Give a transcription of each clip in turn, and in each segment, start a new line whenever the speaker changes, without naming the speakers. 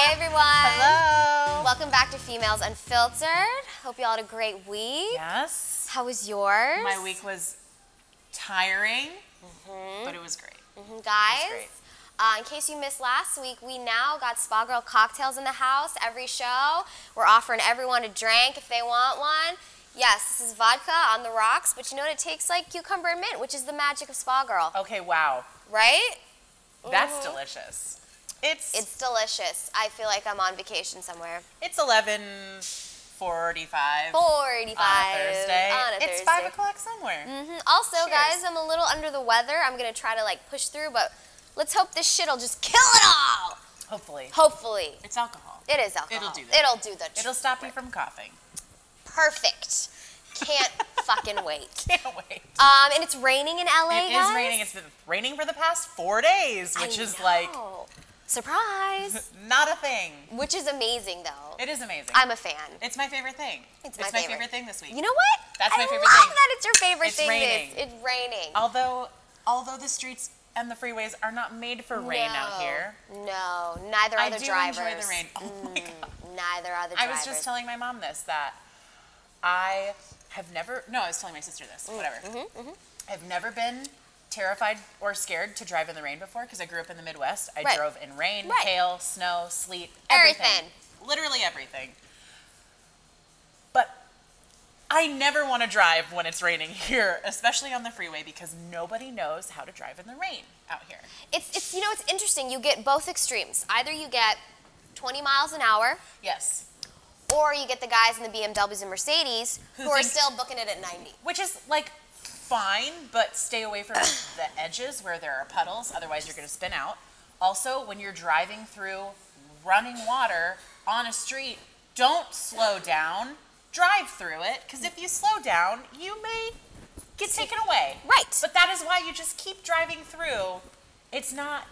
Hey everyone.
Hello.
Welcome back to Females Unfiltered. Hope you all had a great week.
Yes.
How was yours?
My week was tiring, but it was great.
Guys,
It was great.
in case you missed last week, we now got Spa Girl cocktails in the house every show. We're offering everyone a drink if they want one. Yes, this is vodka on the rocks, but you know what? It tastes like cucumber and mint, which is the magic of Spa Girl.
Okay, wow.
Right?
That's delicious.
It's delicious. I feel like I'm on vacation somewhere.
It's 11:45
45
on a Thursday. It's 5
Thursday.
o'clock somewhere.
Also,
Cheers.
guys, I'm a little under the weather. I'm going to try to like push through, but let's hope this shit'll just kill it all.
Hopefully.
Hopefully.
It's alcohol.
It is alcohol.
It'll do that.
It'll do the
It'll stop you from coughing.
Perfect. Can't fucking wait.
Can't wait.
And it's raining in LA,
It
guys.
is raining. It's been raining for the past 4 days, which is like
surprise.
not a thing.
Which is amazing, though.
It is amazing.
I'm a fan.
It's my favorite thing.
It's my
favorite thing this week.
You know what?
That's my favorite
I love
thing.
that it's your favorite
It's
thing.
raining.
It's raining.
Although the streets and the freeways are not made for rain out here.
No, neither are the drivers.
I do enjoy the rain. Oh my God.
Neither are the
I
drivers.
was just telling my mom this, that I have never, no, I was telling my sister this, whatever. I've never been terrified or scared to drive in the rain before because I grew up in the Midwest. I drove in rain, hail, snow, sleet, everything. Literally everything. But I never want to drive when it's raining here, especially on the freeway, because nobody knows how to drive in the rain out here.
It's you know, it's interesting. You get both extremes. Either you get 20 miles an hour.
Yes.
Or you get the guys in the BMWs and Mercedes who are still booking it at 90.
Which is like fine, but stay away from the edges where there are puddles, otherwise you're going to spin out. Also, when you're driving through running water on a street, don't slow down, drive through it, because if you slow down, you may get taken away.
Right.
But that is why you just keep driving through. It's not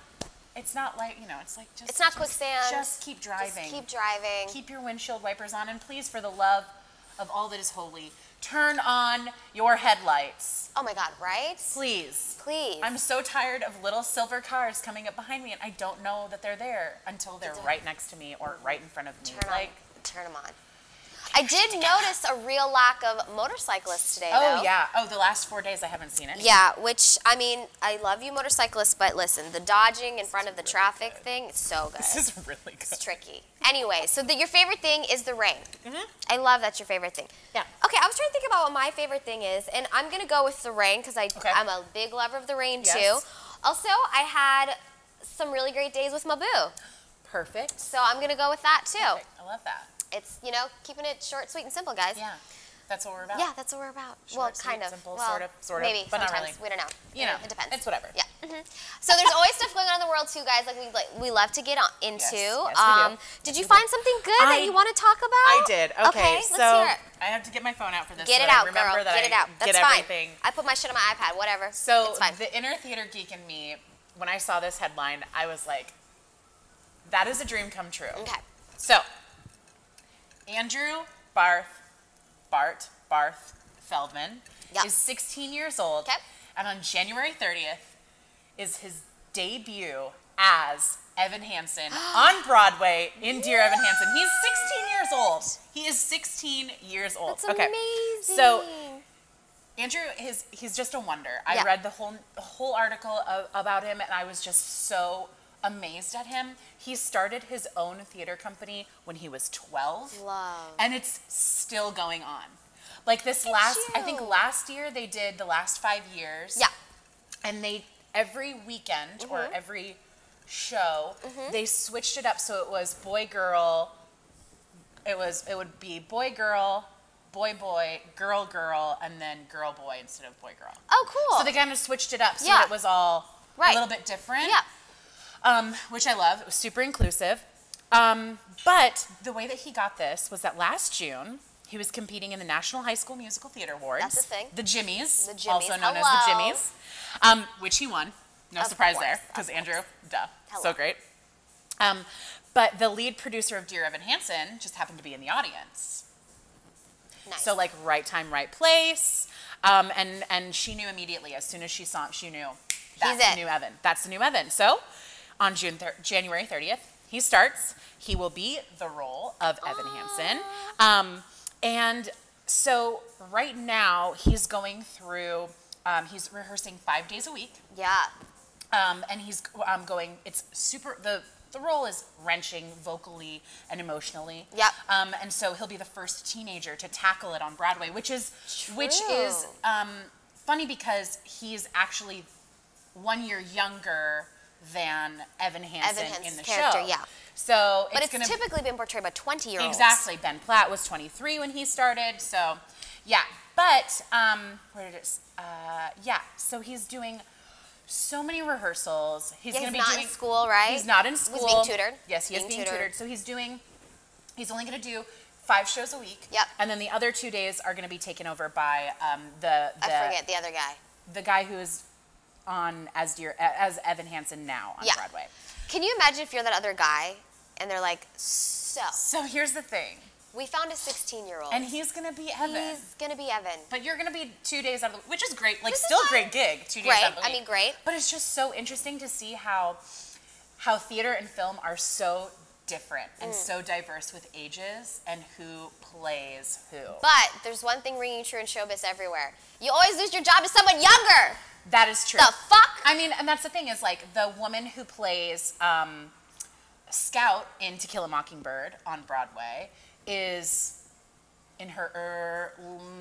like, you know, it's like just...
It's not quicksand.
Just keep driving.
Just keep driving.
Keep your windshield wipers on, and please, for the love of all that is holy, turn on your headlights.
Oh my God, right?
Please.
Please.
I'm so tired of little silver cars coming up behind me, and I don't know that they're there until they're right next to me or right in front of me.
Turn them on. I did notice a real lack of motorcyclists today,
Oh,
though.
yeah. Oh, the last 4 days I haven't seen it.
Yeah, which, I mean, I love you motorcyclists, but listen, the dodging in front of the traffic thing, it's so good.
This is really good.
It's tricky. Anyway, so your favorite thing is the rain. I love that's your favorite thing.
Yeah.
Okay, I was trying to think about what my favorite thing is, and I'm going to go with the rain because I'm a big lover of the rain, too. Also, I had some really great days with my boo.
Perfect.
So I'm going to go with that, too.
Perfect. I love that.
It's, you know, keeping it short, sweet, and simple, guys.
Yeah. That's what we're about.
Yeah, that's what we're about.
Short,
well,
sweet,
kind of.
simple,
well,
sort of,
maybe
but not
sometimes.
really.
We don't know.
You know,
it depends.
it's whatever.
Yeah. So there's always stuff going on in the world too, guys. Like we love to get into.
Yes, we do.
Did you find something good that you want to talk about?
I did. Okay,
let's
so
hear it.
I have to get my phone out for this.
Get
so
it out,
I remember
girl.
that
Get it out. That's
get
fine.
everything.
I put my shit on my iPad. Whatever.
So
it's fine.
the inner theater geek in me, when I saw this headline, I was like, that is a dream come true.
Okay.
So Andrew Bart Feldman is 16 years old, and on January 30th is his debut as Evan Hansen on Broadway in Dear Evan Hansen. He's 16 years old. He is 16 years old.
That's amazing.
So Andrew, he's just a wonder. I read the whole article about him, and I was just so amazed at him. He started his own theater company when he was 12.
Love.
And it's still going on. Like this I think last year they did the last 5 years.
Yeah.
And they, every weekend or every show, they switched it up. So it was boy, girl. It would be boy, girl, boy, boy, girl, girl, and then girl, boy instead of boy, girl.
Oh, cool.
So they kind of switched it up so that it was all a little bit different.
Yeah.
Which I love. It was super inclusive. But the way that he got this was that last June, he was competing in the National High School Musical Theater Awards.
That's the thing.
The Jimmies.
The Jimmies.
Also known as the Jimmies. Which he won. No surprise there, because Andrew, so great. But the lead producer of Dear Evan Hansen just happened to be in the audience.
Nice.
So like right time, right place. And she knew immediately, as soon as she knew that's the new Evan. That's the new Evan. So on January 30th, he starts, he will be the role of Evan Hansen. And so right now he's going through, he's rehearsing 5 days a week.
Yeah.
And he's going, it's super, the role is wrenching vocally and emotionally.
Yep.
And so he'll be the first teenager to tackle it on Broadway, which is funny because he's actually 1 year younger than Evan Hansen in the
character,
show.
Yeah.
So
but it's typically been portrayed by 20-year-olds.
Exactly. Ben Platt was 23 when he started. So, yeah. But where did it? Yeah. So he's doing so many rehearsals. He's going to be doing
in school, right?
He's not in school.
He's being tutored.
Yes, he is being tutored. So he's only going to do 5 shows a week.
Yep.
And then the other 2 days are going to be taken over by I
forget the other guy.
The guy who is on as Evan Hansen now on Broadway.
Can you imagine if you're that other guy and they're like, So
here's the thing.
We found a 16-year-old.
And he's going to be Evan.
He's going to be Evan.
But you're going to be 2 days out of the week, which is great. Like, still a great gig, 2 days out of the week.
I mean, great.
But it's just so interesting to see how theater and film are so different and so diverse with ages and who plays who.
But there's one thing ringing true in showbiz everywhere. You always lose your job to someone younger.
That is true.
The fuck?
I mean, and that's the thing is, like, the woman who plays Scout in To Kill a Mockingbird on Broadway is in her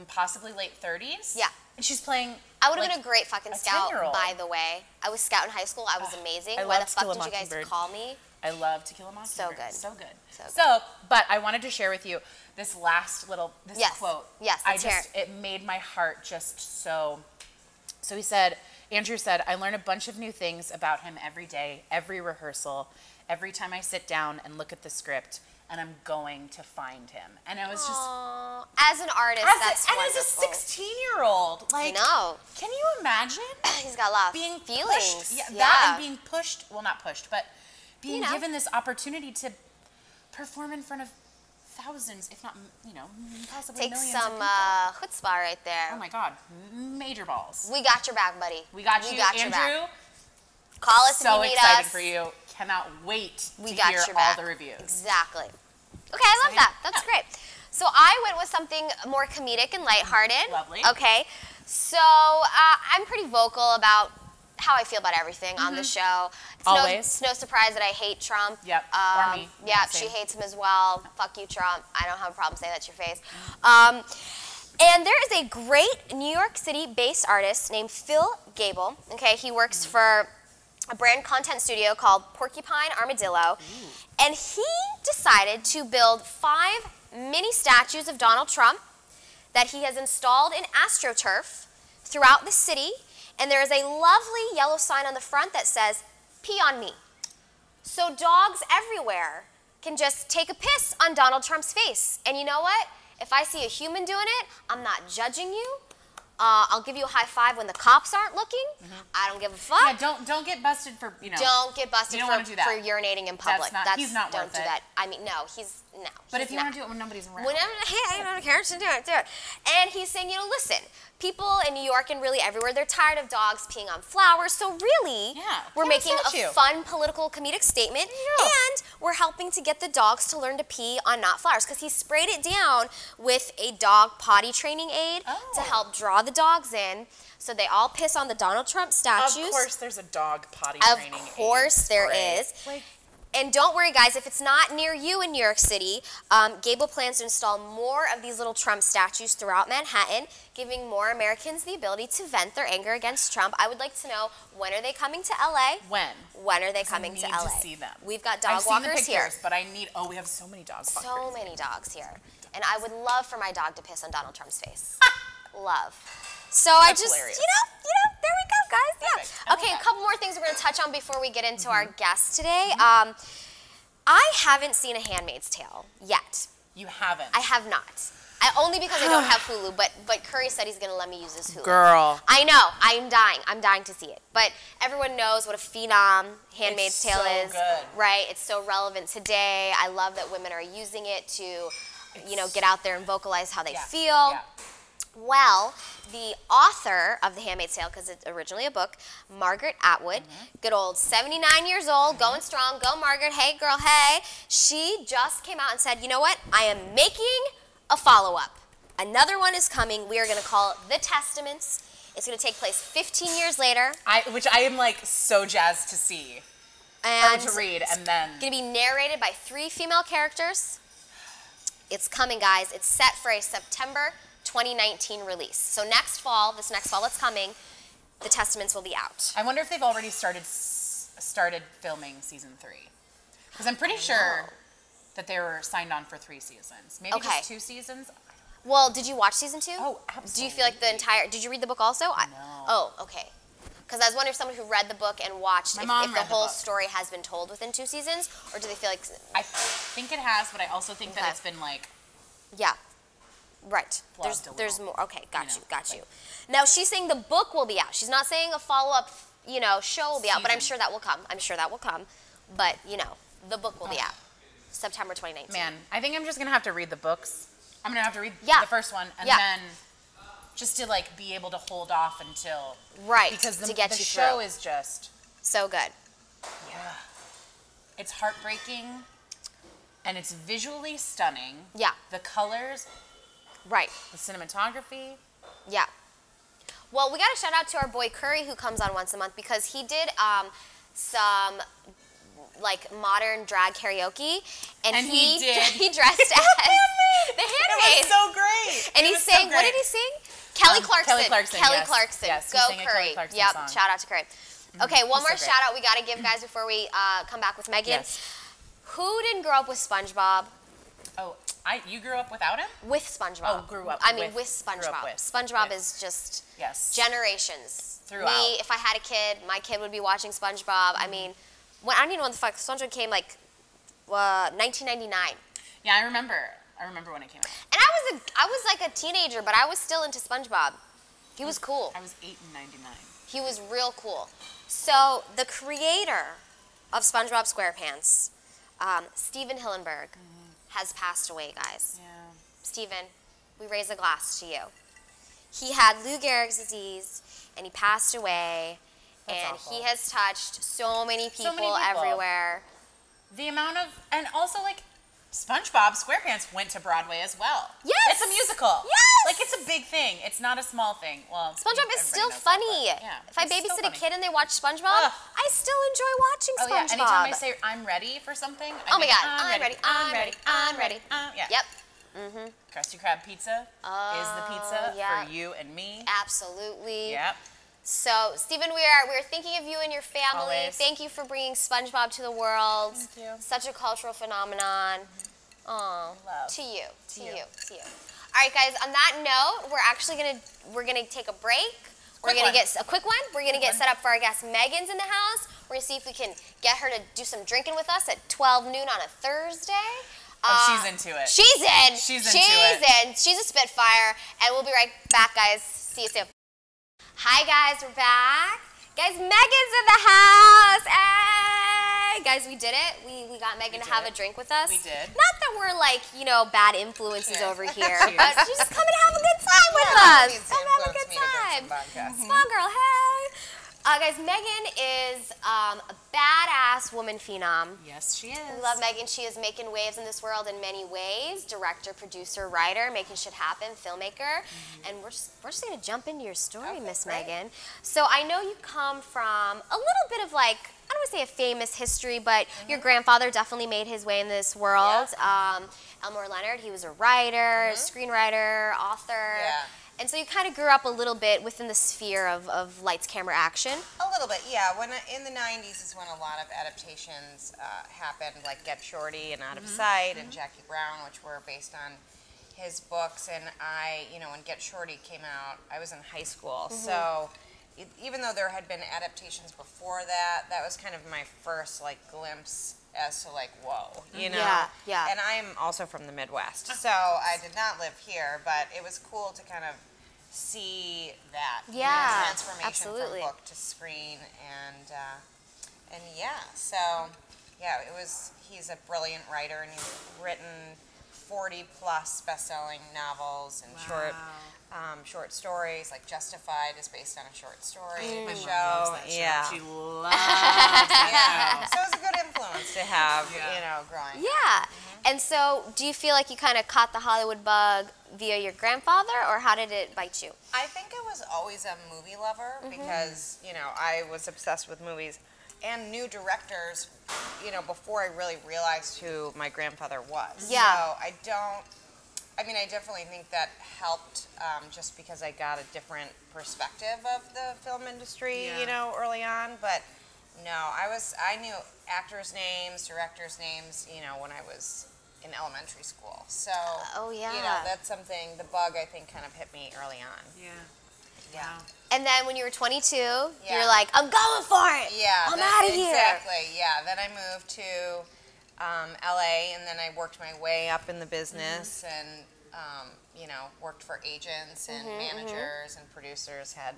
possibly late 30s.
Yeah.
And she's playing.
I would have been a great fucking Scout,
10-year-old.
by the way. I was Scout in high school. I was amazing.
I
Why the
love To Kill
fuck
a
did you guys
Mockingbird.
call me?
I love To Kill a Mockingbird.
So good.
So good.
So good.
So, but I wanted to share with you this last little, quote.
Yes, let's hear it.
It made my heart just so he said, Andrew said, I learn a bunch of new things about him every day, every rehearsal, every time I sit down and look at the script, and I'm going to find him. And I was just...
Aww. As an artist, that's wonderful.
As a 16-year-old. Like,
no.
Can you imagine?
He's got a lot of
being
feelings.
Pushed, that and being pushed, well, not pushed, but being
You know.
given this opportunity to perform in front of thousands, if not, possibly
Take
millions
some
of people.
chutzpah right there.
Oh my God, major balls.
We got your back, buddy.
We got you, Andrew.
Your back. Call us
so
if you need
excited
us.
for you. Cannot wait to
got
hear
your back.
all the reviews.
Exactly. Okay, I love that. That's great. So I went with something more comedic and lighthearted.
Lovely.
Okay. So I'm pretty vocal about how I feel about everything on the show. It's no surprise that I hate Trump.
Yep. Or me.
Yeah, she hates him as well. Fuck you, Trump. I don't have a problem saying that to your face. And there is a great New York City-based artist named Phil Gable. Okay, he works for a brand content studio called Porcupine Armadillo. And he decided to build 5 mini statues of Donald Trump that he has installed in AstroTurf throughout the city. And there is a lovely yellow sign on the front that says, "Pee on me." So dogs everywhere can just take a piss on Donald Trump's face. And you know what? If I see a human doing it, I'm not judging you. I'll give you a high five when the cops aren't looking. I don't give a fuck.
Yeah, don't get busted for,
Don't get busted
you
for,
don't want to do that.
for urinating in public.
He's not
don't
worth
do
it.
that. I mean, no, he's
But if you want to do it when nobody's around.
Hey, I don't care, do it. And he's saying, listen, people in New York and really everywhere, they're tired of dogs peeing on flowers. So really, we're making a fun political comedic statement, and we're helping to get the dogs to learn to pee on not flowers, because he sprayed it down with a dog potty training aid to help draw the dogs in. So they all piss on the Donald Trump statues.
Of course there's a dog potty training aid.
Of course there is. And don't worry, guys, if it's not near you in New York City, Gable plans to install more of these little Trump statues throughout Manhattan, giving more Americans the ability to vent their anger against Trump. I would like to know, when are they coming to LA? When are they coming to LA?
I need to see them.
We've got dog walkers here.
But I need, we have so many dog walkers.
So many dogs here. And I would love for my dog to piss on Donald Trump's face. Love. So I just,
hilarious.
there we go, guys.
Perfect.
Yeah. Okay, a couple more things we're going to touch on before we get into our guests today. I haven't seen A Handmaid's Tale yet.
You haven't?
I have not. Only because I don't have Hulu, but Curry said he's going to let me use his Hulu.
Girl.
I know. I'm dying to see it. But everyone knows what a phenom Handmaid's Tale is.
Good.
Right? It's so relevant today. I love that women are using it to, get out there and vocalize how they feel.
Yeah.
Well, the author of The Handmaid's Tale, because it's originally a book, Margaret Atwood, good old 79 years old, going strong, go Margaret, hey girl, hey. She just came out and said, you know what, I am making a follow-up. Another one is coming. We are going to call it The Testaments. It's going to take place 15 years later.
Which I am like so jazzed to see.
And
or to read, and then...
It's going to be narrated by 3 female characters. It's coming, guys. It's set for a September 2019 release. So next fall, this next fall that's coming, The Testaments will be out.
I wonder if they've already started filming season 3. Because I'm pretty sure that they were signed on for 3 seasons. Maybe just 2 seasons.
Well, did you watch season 2?
Oh, absolutely.
Do you feel like the entire... Did you read the book also?
No.
Oh, okay. Because I was wondering if someone who read the book and watched, if the whole story has been told within 2 seasons, or do they feel like...
I think it has, but I also think that it's been like...
Yeah. Right. There's more. Okay, got you. Now, she's saying the book will be out. She's not saying a follow-up, show will be out, but I'm sure that will come. But, the book will be out. September 2019.
Man, I think I'm just going to have to read the books. I'm going to have to read the first one, and then just to, like, be able to hold off until...
Right,
because
to get
the
you
show
through.
is just...
So good.
Yeah. It's heartbreaking, and it's visually stunning.
Yeah.
The colors...
Right.
The cinematography.
Yeah. Well, we got to shout out to our boy Curry, who comes on once a month, because he did some like modern drag karaoke, and he dressed as the Handmaid.
It was so great.
And he sang. What did he sing? Kelly Clarkson.
Kelly
Clarkson.
Yes,
Go Curry. Yep. Song. Shout out to Curry. Okay, one more shout out we got to give, guys, before we come back with Megan.
Yes.
Who didn't grow up with SpongeBob?
Oh, you grew up without him?
With SpongeBob.
Oh, grew up
with SpongeBob. SpongeBob is just generations.
Throughout.
Me, if I had a kid, my kid would be watching SpongeBob. I mean, I don't even know when the fuck SpongeBob came, like 1999.
Yeah, I remember when it came out.
And I was like a teenager, but I was still into SpongeBob. He was cool.
I was 8 in 99.
He was real cool. So the creator of SpongeBob SquarePants, Steven Hillenburg, has passed away, guys.
Yeah.
Steven, we raise a glass to you. He had Lou Gehrig's disease, and he passed away.
That's
and
awful.
he has touched so many people everywhere.
The amount of, and also like, SpongeBob SquarePants went to Broadway as well.
Yes!
It's a musical.
Yes!
Like, it's a big thing. It's not a small thing. Well,
SpongeBob is still funny. If I babysit a kid and they watch SpongeBob, I still enjoy watching SpongeBob.
Yeah, anytime I say I'm ready for something,
oh my God, I'm ready.
Yeah.
Yep.
Krusty Krab pizza is the pizza for you and me.
Absolutely.
Yep.
So, Steven, we're thinking of you and your family.
Always.
Thank you for bringing SpongeBob to the world.
Thank you.
Such a cultural phenomenon. Oh,
love.
To you. All right, guys. On that note, we're gonna take a break. We're gonna get a quick one. We're gonna get set up for our guest Megan's in the house. We're gonna see if we can get her to do some drinking with us at 12 noon on a Thursday.
She's into it.
She's in.
She's into it.
She's a Spitfire, and we'll be right back, guys. See you soon. Hi, guys. We're back. Guys, Megan's in the house. Hey, guys, we did it. We got Megan to have a drink with us.
We did.
Not that we're like, bad influences over here,
Cheers.
but she's just come and have a good time with us. Come have a good time. Small girl, hey. Guys, Megan is a badass woman phenom.
Yes, she is.
We love Megan. She is making waves in this world in many ways. Director, producer, writer, making shit happen, filmmaker. And we're just going to jump into your story, Miss Megan. So I know you come from a little bit of like, I don't want to say a famous history, but your grandfather definitely made his way in this world. Elmore Leonard, he was a writer, screenwriter, author.
Yeah.
And so you kind of grew up a little bit within the sphere of lights, camera, action.
A little bit, yeah. In the 90s is when a lot of adaptations happened, like Get Shorty and Out of Sight and Jackie Brown, which were based on his books. And when Get Shorty came out, I was in high school. So even though there had been adaptations before that, that was kind of my first glimpse as to whoa, you know?
Yeah.
And I'm also from the Midwest, so I did not live here, but it was cool to kind of see that transformation from book to screen, and he's a brilliant writer, and he's written 40-plus best-selling novels and short stories. Like Justified is based on a short story.
My
show.
mom loves that show.
Yeah.
She loves that
So it's a good influence to have, growing up.
Yeah. And so do you feel like you kind of caught the Hollywood bug via your grandfather, or how did it bite you?
I think I was always a movie lover because, I was obsessed with movies and new directors, before I really realized who my grandfather was.
Yeah.
So I definitely think that helped just because I got a different perspective of the film industry, early on. But no, I knew actors' names, directors' names, when I was in elementary school. So, that's something, the bug, I think, kind of hit me early on.
Yeah.
Yeah.
And then when you were 22, you're like, I'm going for it.
Yeah.
I'm out of here.
Exactly. Yeah. Then I moved to LA, and then I worked my way up in the business and, worked for agents and managers and producers, had,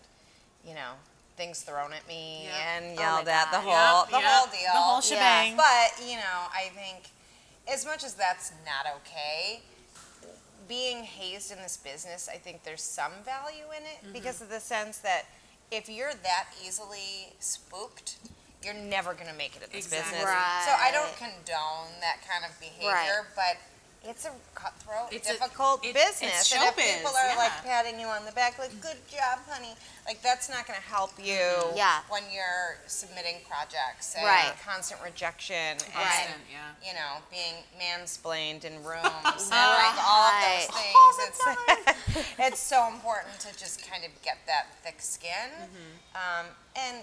things thrown at me and yelled at the whole deal.
The whole shebang.
But, I think as much as that's not okay, being hazed in this business, I think there's some value in it because of the sense that if you're that easily spooked, you're never going to make it in this business.
Right.
So I don't condone that kind of behavior, but it's a cutthroat, difficult business.
It's
and if
showbiz,
people are like patting you on the back, like, good job, honey, like that's not going to help you when you're submitting projects and constant rejection and, being mansplained in rooms and like all of those things. It's so important to just kind of get that thick skin. And,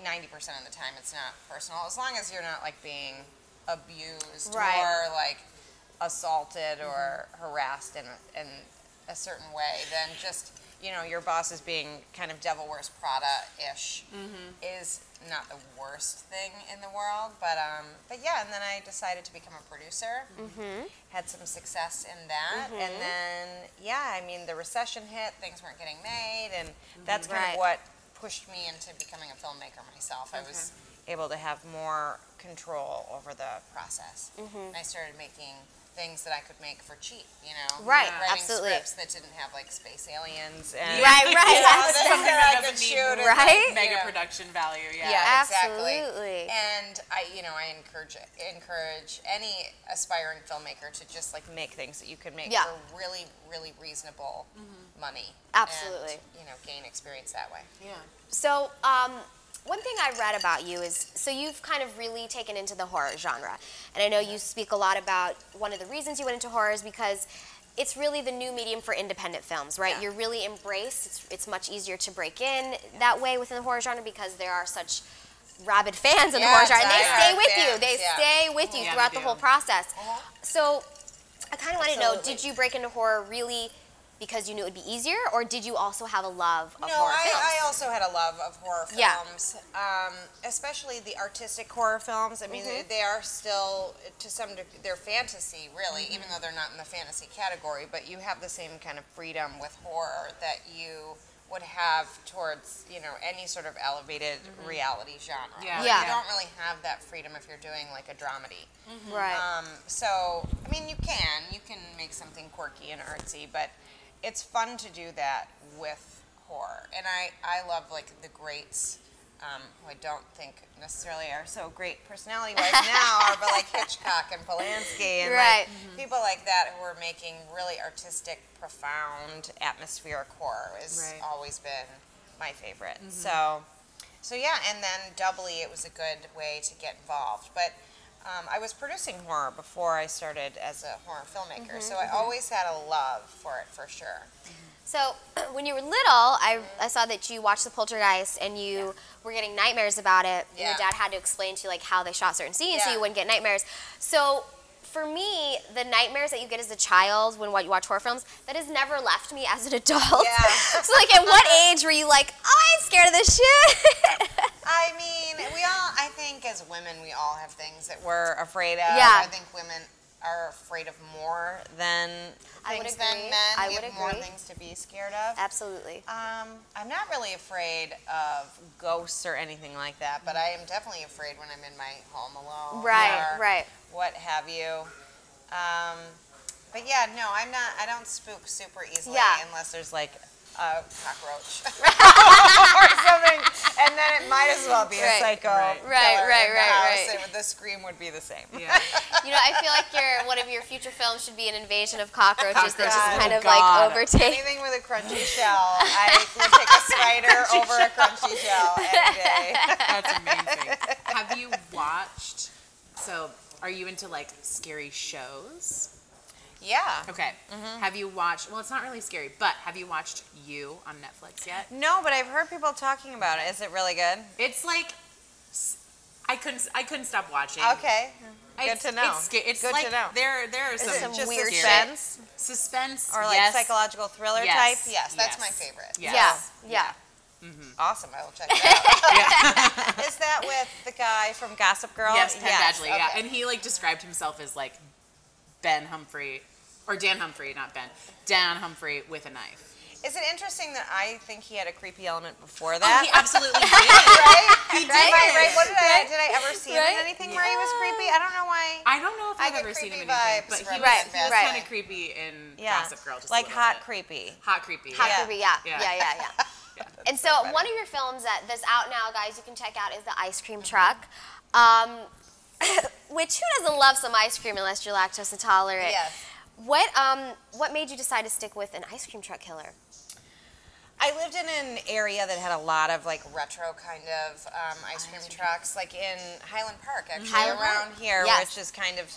90% of the time it's not personal, as long as you're not like being abused or like assaulted or harassed in a certain way, then just, your boss is being kind of Devil Wears Prada-ish is not the worst thing in the world. But yeah, and then I decided to become a producer, had some success in that, and then, the recession hit, things weren't getting made, and that's kind of what pushed me into becoming a filmmaker myself. I was able to have more control over the process. And I started making things that I could make for cheap, writing scripts that didn't have like space aliens and
something that doesn't need
right?
mega production value.
Absolutely.
And I encourage any aspiring filmmaker to just like make things that you can make for really, really reasonable money.
Absolutely.
And, gain experience that way.
Yeah.
So, one thing I read about you is, so you've kind of really taken into the horror genre. And I know you speak a lot about one of the reasons you went into horror is because it's really the new medium for independent films, right? You're really embraced. It's much easier to break in that way within the horror genre because there are such rabid fans of the horror genre. And they stay with you. They stay with you throughout the whole process. So I kind of want to know, did you break into horror really because you knew it would be easier, or did you also have a love of horror films?
I also had a love of horror films, especially the artistic horror films. I mean, they are still, to some degree, they're fantasy, really, even though they're not in the fantasy category, but you have the same kind of freedom with horror that you would have towards, any sort of elevated reality genre.
Yeah.
You don't really have that freedom if you're doing like a dramedy.
Right.
So, I mean, you can make something quirky and artsy, but it's fun to do that with horror. And I love like the greats, who I don't think necessarily are so great personality-wise now, but like Hitchcock and Polanski and like people like that who are making really artistic, profound, atmospheric horror has always been my favorite. So yeah, and then doubly it was a good way to get involved. But I was producing horror before I started as a horror filmmaker, so I always had a love for it, for sure.
So when you were little, I saw that you watched The Poltergeist and you were getting nightmares about it. And your dad had to explain to you like how they shot certain scenes so you wouldn't get nightmares. So for me, the nightmares that you get as a child when you watch horror films, that has never left me as an adult. So like at what age were you like, oh, I'm scared of this shit?
I mean, I think as women, we all have things that we're afraid of.
Yeah.
I think women are afraid of more than things than men. We have more things to be scared of.
Absolutely.
I'm not really afraid of ghosts or anything like that, but I am definitely afraid when I'm in my home alone.
Right,
or what have you. But yeah, no, I don't spook super easily unless there's like a cockroach or something, and then it might as well be a psycho killer in the house, and the scream would be the same.
Yeah. You know, I feel like one of your future films should be an invasion of cockroaches that just kind of like overtake.
Anything with a crunchy shell, I would take a spider over a crunchy shell any day.
That's amazing. Have you watched? So, are you into like scary shows?
Yeah.
Okay. Have you watched, well, it's not really scary, but have you watched You on Netflix yet?
No, but I've heard people talking about it. Is it really good?
It's like, I couldn't stop watching.
Okay. Good to know.
It's
good
like,
to know.
there are some
just
weird
suspense or like psychological thriller type? Yes, that's my favorite.
Yes.
Yeah.
Awesome. I will check it out. Is that with the guy from Gossip Girl?
Yes, Penn Badgley, yeah. And he like described himself as like Ben Humphrey, or Dan Humphrey, not Ben, Dan Humphrey with a knife.
Is it interesting that I think he had a creepy element before that?
Oh, he absolutely did.
Right?
He did.
Right? What did I ever see him in anything where he was creepy? I don't know why.
I don't know if I've ever seen him in anything, but he was kind of creepy in Gossip Girl. Just
like
a
hot
bit.
creepy.
Hot creepy.
Hot creepy, yeah. And so
so
one of your films that's out now, guys, you can check out is The Ice Cream Truck. Which, who doesn't love some ice cream unless you're lactose intolerant?
Yes.
What made you decide to stick with an ice cream truck killer?
I lived in an area that had a lot of like retro kind of ice cream trucks, like in Highland Park, actually, around here, which is kind of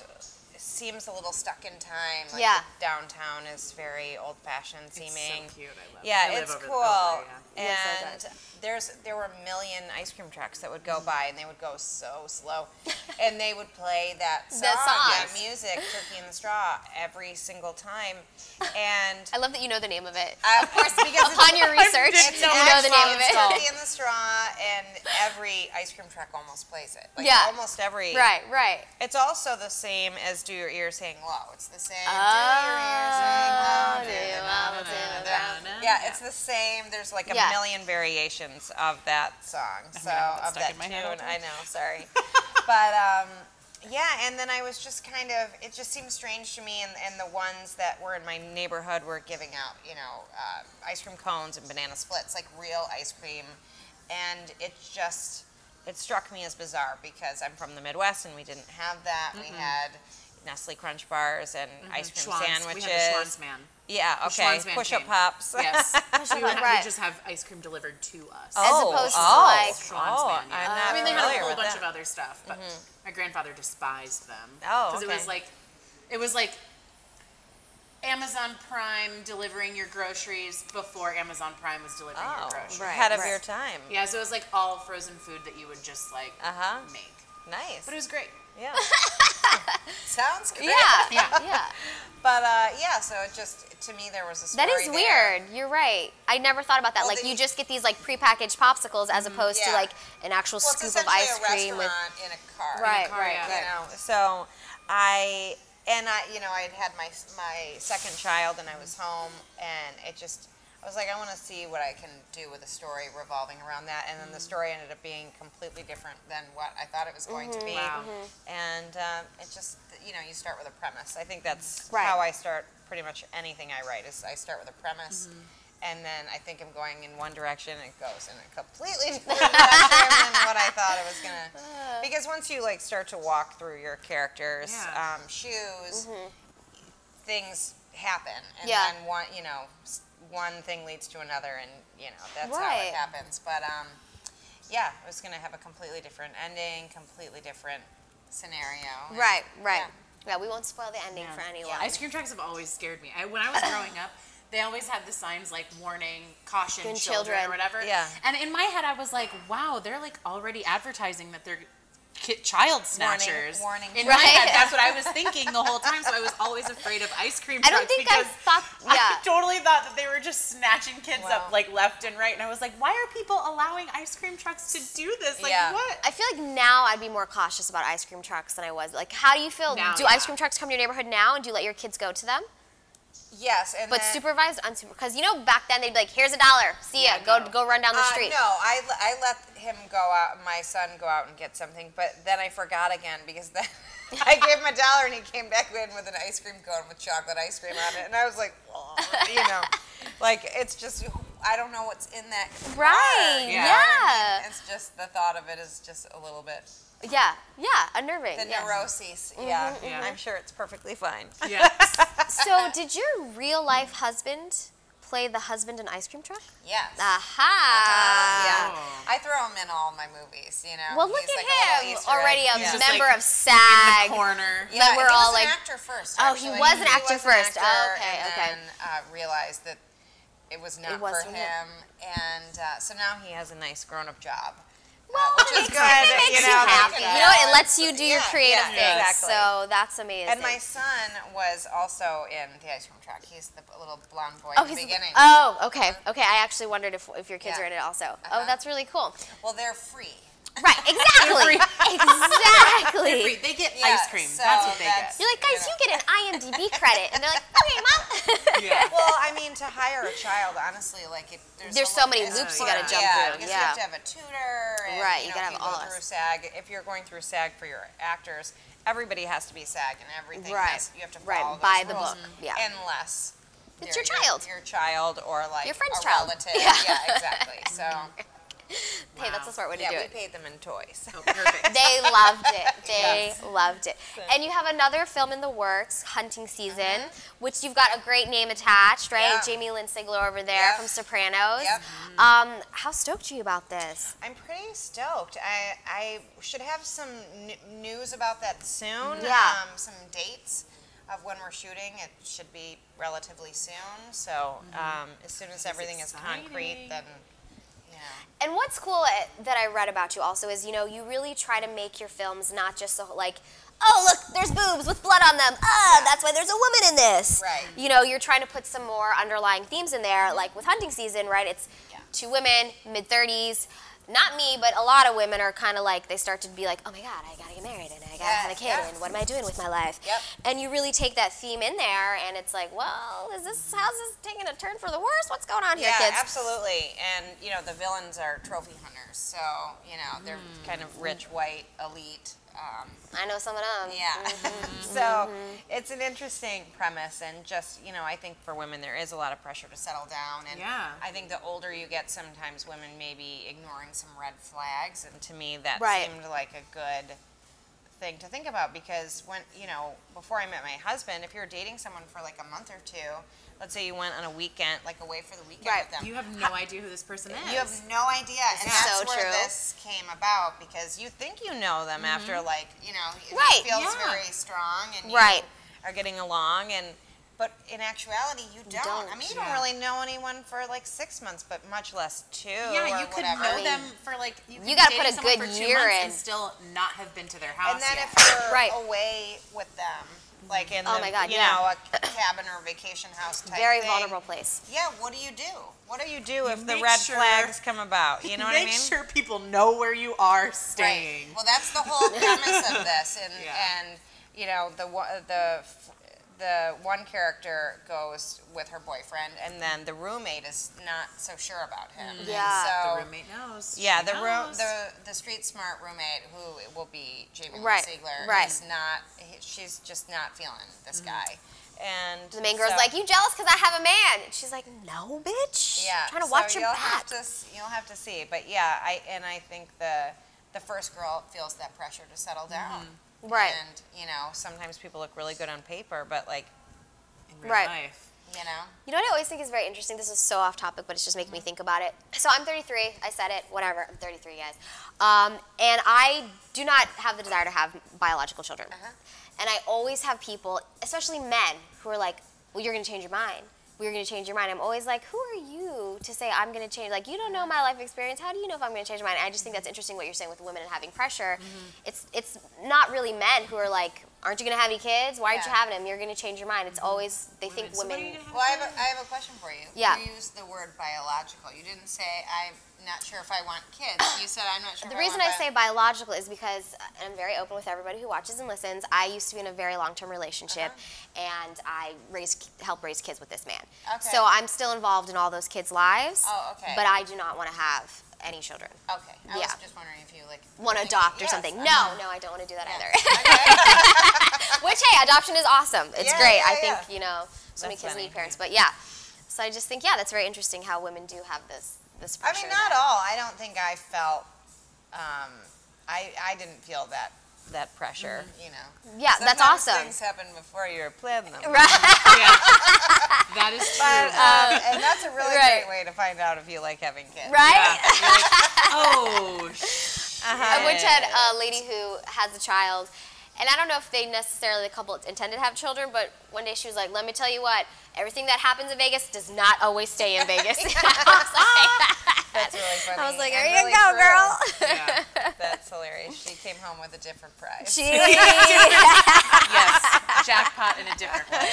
seems a little stuck in time. Like the downtown is very old-fashioned seeming.
It's so cute. I love it.
Yeah, it's cool.
Yes,
And there were a million ice cream trucks that would go by, and they would go so slow, and they would play that song, that music, "Turkey in the Straw," every single time. And
I love that you know the name of it.
Of course, because
upon your research, you know the name of it.
"Turkey in the Straw," and every ice cream truck almost plays it. Like almost every.
Right.
It's also the same as "Do Your Ears Hang Low." It's the same.
Oh,
"Do Your Ears Hang Low."
Yeah,
it's the same. There's like a million variations of that song. So of that tune. I know. Sorry, but and then I was just kind of. It just seemed strange to me, and the ones that were in my neighborhood were giving out, ice cream cones and banana splits, like real ice cream, and it struck me as bizarre because I'm from the Midwest and we didn't have that. We had Nestle Crunch bars and ice cream sandwiches.
We had the Schwanz man.
Yeah, okay. Push-up pops.
Yes. We would just have ice cream delivered to us.
As opposed to like
Schwanz man. Yeah.
I'm not
they had a whole
with
bunch
that.
of other stuff, but my grandfather despised them.
Oh,
because it was like Amazon Prime delivering your groceries before Amazon Prime was delivering your groceries.
Ahead of your time.
Yeah, so it was like all frozen food that you would just like make.
Nice.
But it was great.
Yeah. Sounds great.
Yeah.
But so it just, to me, there was a story
That is weird. You're right. I never thought about that.
Well,
like you just get these like prepackaged popsicles as opposed to like an actual scoop of ice cream
with in a car.
Right.
So I had my second child and I was home, and I was like, I want to see what I can do with a story revolving around that. And then the story ended up being completely different than what I thought it was going to be.
Wow.
And it just, you start with a premise. I think that's how I start pretty much anything I write, is I start with a premise. And then I think I'm going in one direction and it goes in a completely different direction than what I thought it was going to. Because once you start to walk through your characters' shoes, things happen. And then one thing leads to another, and that's how it happens. But it was going to have a completely different ending, completely different scenario.
Right. Yeah, we won't spoil the ending for anyone.
Ice cream trucks have always scared me. When I was growing up, they always had the signs like warning, caution, children or whatever.
Yeah.
And in my head, I was like, wow, they're like already advertising that they're child snatchers.
Warning.
In my head, that's what I was thinking the whole time. So I was always afraid of ice cream trucks.
I don't think I thought.
I totally thought that they were just snatching kids up like left and right, and I was like, why are people allowing ice cream trucks to do this? Like what?
I feel like now I'd be more cautious about ice cream trucks than I was. Like, how do you feel?
Now,
do ice cream trucks come to your neighborhood now, and do you let your kids go to them?
Yes,
but supervised, unsupervised. Because back then they'd be like, "Here's $1. See ya. Go run down the street."
No, I let him go out. My son go out and get something, but then I forgot again because then I gave him $1 and he came back in with an ice cream cone with chocolate ice cream on it. And I was like, oh, you know, like it's just, I don't know what's in that car.
Right,
You know what I mean? It's just, the thought of it is just a little bit.
Yeah, unnerving.
The neuroses, I'm sure it's perfectly fine.
Yeah.
So did your real life husband play the husband in Ice Cream Truck?
Yes.
Aha.
Yeah. I throw him in all my movies, you know.
Well, look
He's
at
like a little
him,
Easter
already
egg.
a
He's just,
member
like,
of SAG.
In the corner.
Yeah,
we're
he
all
was
like,
an actor first.
Oh, he
actually.
was an actor
was
first.
An actor,
Okay,
and
okay.
then realized that it was not for him, and so now he has a nice grown-up job.
Well,
which is
it
good.
makes you
know,
happy.
they
You
can
know what? It
balance-
lets you do your creative things.
Exactly.
So that's amazing.
And my son was also in the Ice Cream Truck. He's the little blonde boy
oh,
at the beginning.
Oh, okay. Okay, I actually wondered if your kids are in it also. Oh,
Uh-huh.
that's really cool.
Well, they're free.
Right, exactly. Exactly.
They get
Yeah,
ice cream.
so
That's what they get.
You're like, guys, you get an IMDb credit. And they're like, okay, Mom.
Yeah.
Well, I mean, to hire a child, honestly, like
There's so many loops you gotta jump through.
Because
Yeah.
you have to have a tutor. And,
Right,
you
gotta
if
have
you
all
go through
us.
SAG. If you're going through SAG for your actors, everybody has to be SAG and everything.
Right.
You have to
Right,
follow
by
those
the
rules.
book. Yeah.
Unless
It's
they're
your child.
Your child or like
Your friend's
a
child.
relative.
Yeah.
Exactly. So
Hey, that's a smart way to do
we
it.
paid them in toys.
Oh, perfect.
They loved it. They loved it. And you have another film in the works, Hunting Season, which you've got a great name attached, right?
Yeah.
Jamie Lynn Sigler over there
Yep.
from Sopranos.
Yep.
How stoked are you about this?
I'm pretty stoked. I should have some news about that soon.
Yeah.
Some dates of when we're shooting. It should be relatively soon. So as soon as everything is concrete,
exciting.
then
And what's cool that I read about you also is, you know, you really try to make your films not just like, oh, look, there's boobs with blood on them. That's why there's a woman in this.
Right.
You know, you're trying to put some more underlying themes in there, like with Hunting Season, right? It's two women, mid-30s. Not me, but a lot of women are kind of like, they start to be like, oh my God, I gotta get married and I gotta have a kid and what am I doing with my life?
Yep.
And you really take that theme in there and it's like, well, how's this taking a turn for the worse? What's going on here,
yeah,
kids?
absolutely. And you know, the villains are trophy hunters, so you know they're kind of rich, white, elite.
I know some of them.
Yeah. So it's an interesting premise, and just, you know, I think for women there is a lot of pressure to settle down, and I think the older you get, sometimes women may be ignoring some red flags, and to me that seemed like a good thing to think about, because when, you know, before I met my husband, if you're dating someone for like a month or two, let's say you went on a weekend, like away for the weekend with them.
You have no idea who this person is.
You have no idea, and
is
that's
so
where
true.
this came about, because you think you know them after, like, you know,
Right.
it feels very strong, and you are getting along, but in actuality, you don't. I mean, you don't really know anyone for like 6 months, but much less 2.
Yeah,
or
you could
whatever.
know them for like
you gotta put a good
for 2
year
months
in.
and still not have been to their house
And then
yet.
if you're away with them, like in
Oh my God,
you know, a cabin or vacation house type
Very
thing.
vulnerable place.
Yeah, what do you do? What do you do if the
make
red
sure-
flags come about? You know what I mean?
Make sure people know where you are staying.
Right. Well, that's the whole premise of this, and you know, the one character goes with her boyfriend, and then the roommate is not so sure about him.
Yeah.
So,
The roommate knows.
yeah,
She
the
knows.
the street smart roommate, who will be Jamie Lynn
Right,
Sigler,
right.
is not. She's just not feeling this guy. And
The main girl's
so-
like, you jealous because I have a man? And she's like, no, bitch.
yeah,
I'm trying to
so
watch your
you'll
back.
You'll have to see, but yeah, I think the first girl feels that pressure to settle down.
Right.
And you know, sometimes people look really good on paper, but like,
In real
Right.
life.
you know.
You know what I always think is very interesting? This is so off topic, but it's just making me think about it. So I'm 33. I said it. Whatever. I'm 33, guys. And I do not have the desire to have biological children. And I always have people, especially men, who are like, well, you're going to change your mind. We're going to change your mind. I'm always like, who are you to say I'm going to change? Like, you don't know my life experience. How do you know if I'm going to change my mind? And I just think that's interesting what you're saying with women and having pressure. It's not really men who are like, aren't you going to have any kids? Why aren't you having them? You're going to change your mind. It's always, they think
So what are you
women.
gonna have
Well, I have a question for you.
Yeah.
You used the word biological. You didn't say I'm not sure if I want kids. You said I'm not sure.
The
if
reason
I
I
want
say biological is because, and I'm very open with everybody who watches and listens, I used to be in a very long-term relationship, and I helped raise kids with this man.
Okay.
So I'm still involved in all those kids' lives,
Oh, okay.
but I do not want to have any children.
Okay. I
yeah.
was just wondering if you like
Want to adopt or something. No, I don't want to do that either. Yeah, adoption is awesome. It's great. I think, you know, so many kids need parents. But yeah, so I just think, yeah, that's very interesting how women do have this pressure.
I mean, not all. I don't think I felt, I didn't feel that pressure, you know.
Yeah, that's awesome.
Things happen before you're planning them.
Right.
Yeah. That is true.
But, and that's a really great way to find out if you like having kids.
Right?
Yeah. Like, oh,
I once had a lady who has a child, and I don't know if the couple intended to have children, but one day she was like, let me tell you what, everything that happens in Vegas does not always stay in Vegas.
That's really funny.
I was like,
and
there you
really
go,
true.
girl.
yeah.
That's hilarious. She came home with a different prize.
Yes, jackpot in a different way.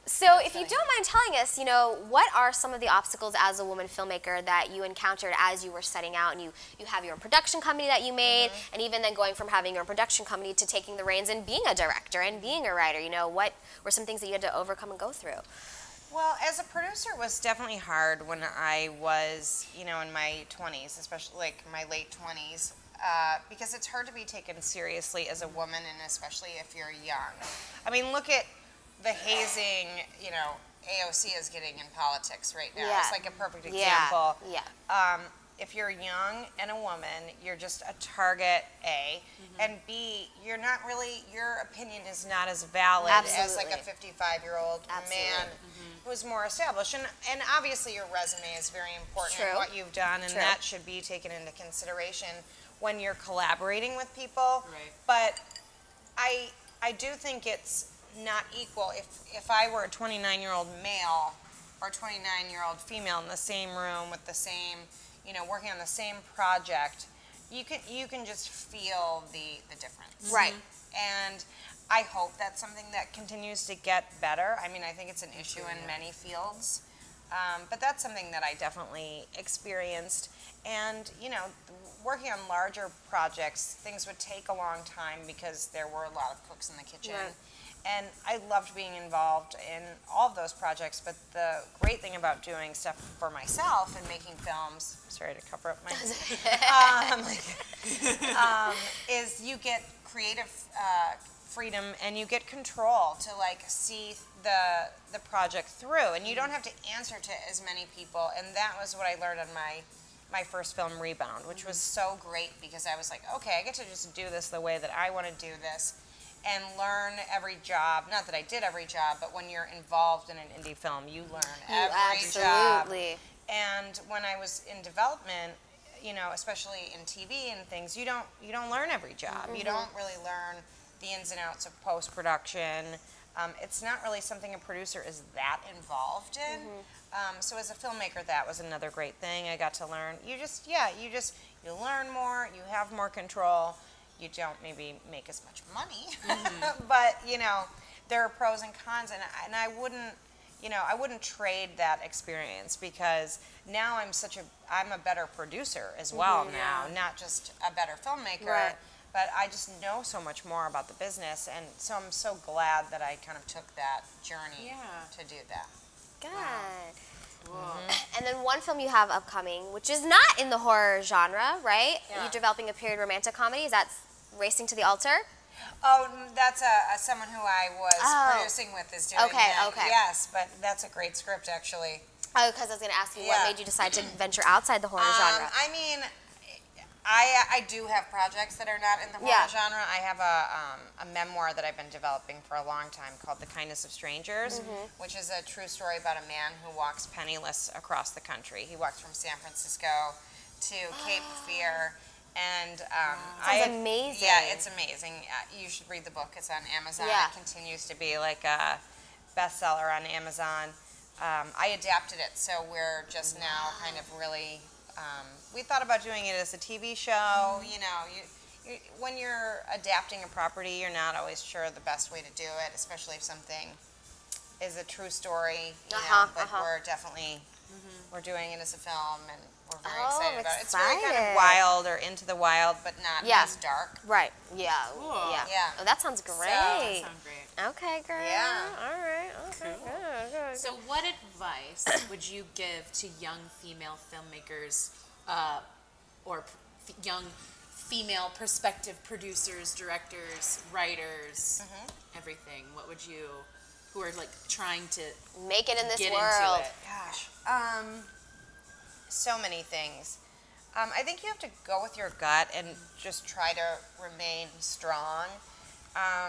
So if you don't mind telling us, you know, what are some of the obstacles as a woman filmmaker that you encountered as you were setting out, and you have your own production company that you made, and even then going from having your own production company to taking the reins and being a director and being a writer, you know, what were some things that you had to overcome and go through?
Well, as a producer, it was definitely hard when I was, you know, in my 20s, especially like my late 20s, because it's hard to be taken seriously as a woman, and especially if you're young. I mean, look at the hazing, you know, AOC is getting in politics right now.
Yeah.
It's like a perfect example.
Yeah.
If you're young and a woman, you're just a target, A, and B, you're not really, your opinion is not as valid as like a 55-year-old man who's more established. And obviously your resume is very important in what you've done, and that should be taken into consideration when you're collaborating with people.
Right.
But I do think it's not equal. If I were a 29-year-old male or 29-year-old female in the same room with the same, you know, working on the same project, you can just feel the difference.
Right.
And I hope that's something that continues to get better. I mean, I think it's an issue in many fields, but that's something that I definitely experienced. And, you know, working on larger projects, things would take a long time because there were a lot of cooks in the kitchen.
Right.
And I loved being involved in all of those projects, but the great thing about doing stuff for myself and making films, sorry to cover up my, is you get creative freedom and you get control to like see the project through, and you don't have to answer to as many people. And that was what I learned on my first film, Rebound, which was so great because I was like, okay, I get to just do this the way that I want to do this and learn every job. Not that I did every job, but when you're involved in an indie film, you learn every job. And when I was in development, you know, especially in TV and things, you don't learn every job. You don't really learn the ins and outs of post-production. It's not really something a producer is that involved in. So as a filmmaker, that was another great thing I got to learn. You learn more, you have more control. You don't maybe make as much money, but you know, there are pros and cons, and I wouldn't trade that experience, because now I'm a better producer as well now, not just a better filmmaker, but I just know so much more about the business, and so I'm so glad that I kind of took that journey to do that.
Good. And then one film you have upcoming, which is not in the horror genre, right? You're developing a period romantic comedy. Is that Racing to the Altar?
Oh, that's someone who I was producing with is doing that.
Okay.
Yes, but that's a great script, actually.
Oh, because I was going to ask you what made you decide to venture outside the horror genre.
I mean, I do have projects that are not in the horror genre. I have a memoir that I've been developing for a long time called The Kindness of Strangers, which is a true story about a man who walks penniless across the country. He walks from San Francisco to Cape Fear. And
Sounds amazing.
Yeah, it's amazing. You should read the book. It's on Amazon. It continues to be like a bestseller on Amazon. I adapted it, so we're just now kind of really. We thought about doing it as a TV show. You know, when you're adapting a property, you're not always sure the best way to do it, especially if something is a true story. You know, but we're definitely we're doing it as a film, and we're very excited about it. It's very kind of wild or into the wild, but not as dark.
Right. Yeah.
Cool.
Yeah. Oh, that sounds great.
That sounds great.
Okay, girl.
Yeah.
All right. Okay.
Cool.
Good.
So what advice would you give to young female filmmakers, or young female prospective producers, directors, writers, everything, what would you, who are like trying to
make it in this
get
world?
into it?
Gosh, so many things. I think you have to go with your gut and just try to remain strong. I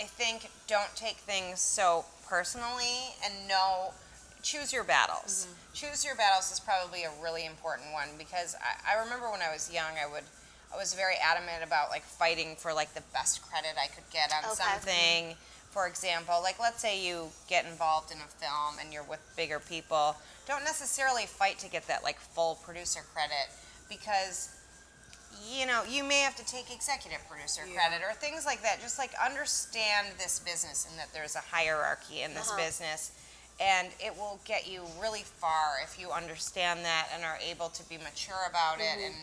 think don't take things so personally and choose your battles. Choose your battles is probably a really important one because I remember when I was young, I was very adamant about like fighting for like the best credit I could get on something. For example, like let's say you get involved in a film and you're with bigger people, don't necessarily fight to get that like full producer credit because you may have to take executive producer credit or things like that. Just like understand this business and that there's a hierarchy in this business, and it will get you really far if you understand that and are able to be mature about it and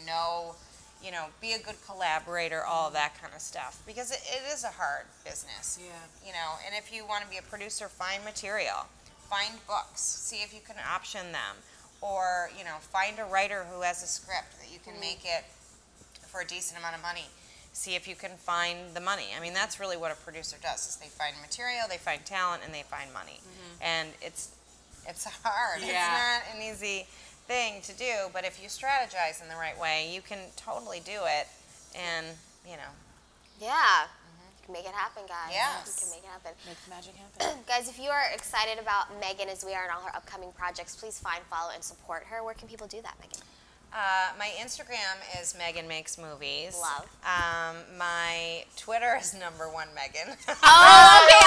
be a good collaborator, all of that kind of stuff. Because it is a hard business. And if you want to be a producer, find material, find books, see if you can option them, or find a writer who has a script that you can make it for a decent amount of money. See if you can find the money. I mean, that's really what a producer does, is they find material, they find talent, and they find money. And it's hard. It's not an easy thing to do, but if you strategize in the right way, you can totally do it, and,
Yeah. You can make it happen, guys.
Yes.
You can make it happen.
Make the magic happen.
Guys, if you are excited about Megan as we are in all her upcoming projects, please find, follow, and support her. Where can people do that, Megan?
My Instagram is Megan Makes Movies.
Love.
My Twitter is #1Megan.
Oh, okay.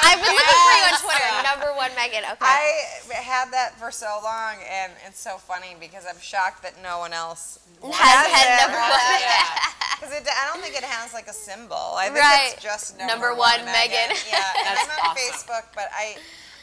I've been looking for you on Twitter. #1Megan. Okay.
I had that for so long, and it's so funny because I'm shocked that no one else
has
it.
#1.
Because I don't think it has like a symbol. I think it's just #1
Megan.
Yeah, and
That's
I'm on
awesome.
Facebook, but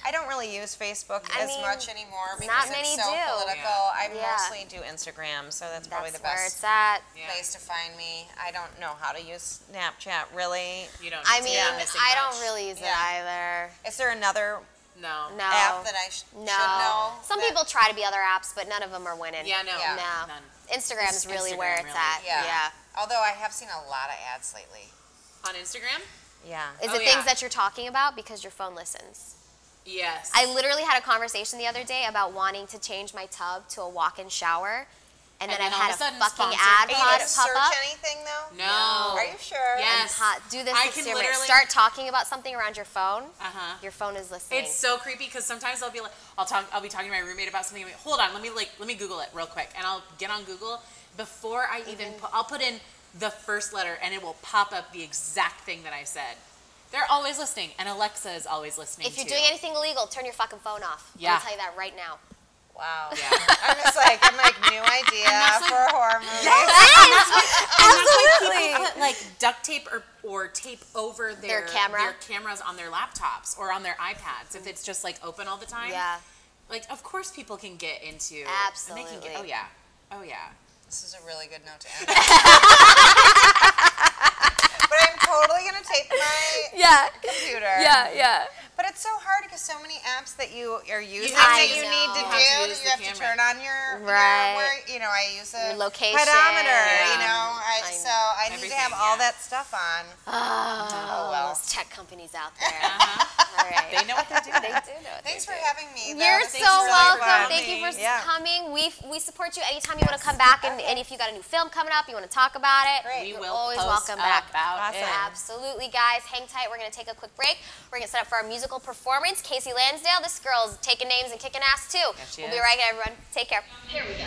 I don't really use Facebook as much anymore because
not many
it's so
do.
political. I mostly do Instagram, so that's probably the
where
best
it's at.
place to find me. I don't know how to use Snapchat, really.
You don't.
I
need
mean,
to be
I
missing
don't
much.
really use it either.
Is there another
No.
app that I should know?
Some people try to be other apps, but none of them are winning.
Yeah, no.
Yeah.
No.
None.
Instagram is really where it's
Instagram,
at.
really.
Yeah. Although I have seen a lot of ads lately.
On Instagram?
Yeah.
Is it things that you're talking about because your phone listens?
Yes.
I literally had a conversation the other day about wanting to change my tub to a walk-in shower, and then I
all
had
of a sudden
fucking
sponsored.
ad
Are you
pop
going to search
up.
anything, though?
No.
Are you sure?
Yes.
Do this
I can
experiment.
literally
Start talking about something around your phone. Your phone is listening.
It's so creepy because sometimes I'll be like, I'll be talking to my roommate about something. Hold on, let me Google it real quick, and I'll get on Google before I even I'll put in the first letter, and it will pop up the exact thing that I said. They're always listening, and Alexa is always listening.
If you're doing anything illegal, turn your fucking phone off.
Yeah.
Let me tell you that right now.
Wow.
Yeah.
I'm like, new idea for a horror movie.
Absolutely. People put like duct tape or tape over their cameras on their laptops or on their iPads if it's just like open all the time.
Yeah.
Like, of course people can get into.
Absolutely.
And they can get, oh yeah.
This is a really good note to end on. But I'm totally going to tape my computer.
Yeah.
But it's so hard because so many apps that you are using
I
that you need to
know.
do.
You have to use
You have
the
to
camera.
turn on your, I use a
Your location.
pedometer,
Yeah.
so I need to have all that stuff on.
Oh,
well.
those tech companies out there.
Uh-huh.
All right.
They know what they're doing.
They do know what
Thanks
they're
for
doing.
having me.
You're
This
so
is really
welcome.
fun.
Thank you for
Yeah.
coming. We support you anytime you want to come back, and if you got a new film coming up, you want to talk about it.
Great.
You're
We will
always
post
welcome back.
about
Awesome.
it.
Absolutely, guys. Hang tight. We're going to take a quick break. We're going to set up for our musical performance. Kasey Lansdale. This girl's taking names and kicking ass, too.
Yes, she
We'll be
is.
right back, everyone. Take care. Here we go.